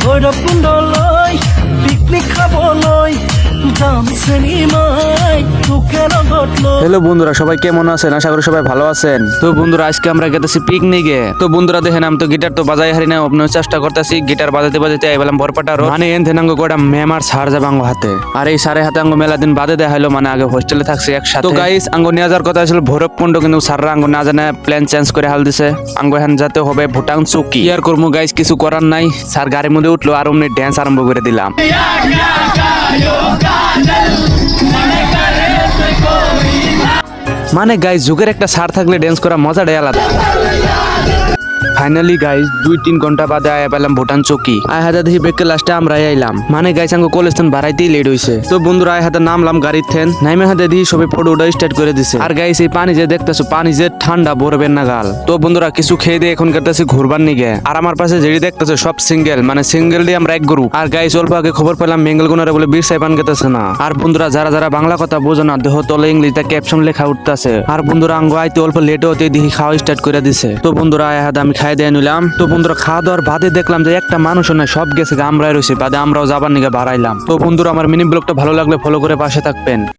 ভৈৰৱকুণ্ড লৈ পিকনিক খাবলৈ যাম চিনেমায় তোকে লগত লৈ। হ্যালো বন্ধুরা, সবাই কেমন আছেন? আশা করি সবাই ভালো আছেন। তো বন্ধুরা, আজকে আমরা গেতেছি পিকনিকে। তো বন্ধুরা দেখেন, আমি তো গিটার তো বাজাই হারি না, অন্য চেষ্টা করতেছি গিটার বাজাতে বাজাতে আইলাম বরপাটা রোড। মানে এন থেনাঙ্গ গোটা মেমার সার যাবে আঙ্গ হাতে, আর এই সারে হাতে আঙ্গ মেলা দিন বাদে দেখাইলো। মানে আগে হোস্টেলে থাকছি একসাথে। তো গাইস, আঙ্গ নিয়ে যাওয়ার কথা ছিল ভৈরবকুণ্ড, কিন্তু সাররা আঙ্গ না জানে প্ল্যান চেঞ্জ করে হাল দিছে। আঙ্গ হ্যান যাতে হবে ভুটান চৌকি। ইয়ার করবো গাইস, কিছু করার নাই। স্যার গাড়ির মধ্যে উঠলো আর অমনি ড্যান্স আরম্ভ করে দিলাম। মানে গাইস, যুগের একটা সার থাকলে ড্যান্স করা মজাটাই আলাদা। ফাইনালি গাইস 2-3 ঘন্টা বাদে আয়া পেলাম ভুটান চৌকি। আয় হাতে দেখি বেকে লাস্টে আমরা আইলাম। মানে গাইস, আঙ্গ কলেজ থেকে বাড়াইতেই লেট হইছে। তো বন্ধুরা আয় হাতে নামলাম গাড়ির থেন, নাইমে হাতে দেখি সবাই ফটো উঠা স্টার্ট করে দিছে। আর গাইস, এই পানি যে দেখতেছো, পানি যে ঠান্ডা বরফের না গাল। তো বন্ধুরা কিছু খেয়ে দিয়ে এখন করতেছি ঘুরবার নিগে। আর আমার পাশে যেটি দেখতেছো সব সিঙ্গেল, মানে সিঙ্গেল দিয়ে আমরা এক গ্রুপ। আর গাইস, অল্প আগে খবর পেলাম মেঙ্গল গুনারে বলে বীর সাইপান গেতেছে না। আর বন্ধুরা যারা যারা বাংলা কথা বোঝো না, দেহ তলে ইংলিশে ক্যাপশন লেখা উঠতেছে। আর বন্ধুরা আঙ্গ আইতে অল্প লেট হতে দেখি খাওয়া স্টার্ট করে দিছে। তো বন্ধুরা আয় হাতে আমি খাই দিয়ে নিলাম। তো বন্ধুরা খাওয়া দাওয়ার বাদে দেখলাম যে একটা মানুষও নাই, সব গেছে আমরাই রয়েছে বাদে। আমরাও যাবার নিগে বাড়াইলাম। তো বন্ধুরা, আমার মিনি ব্লগটা ভালো লাগলে ফলো করে পাশে থাকবেন।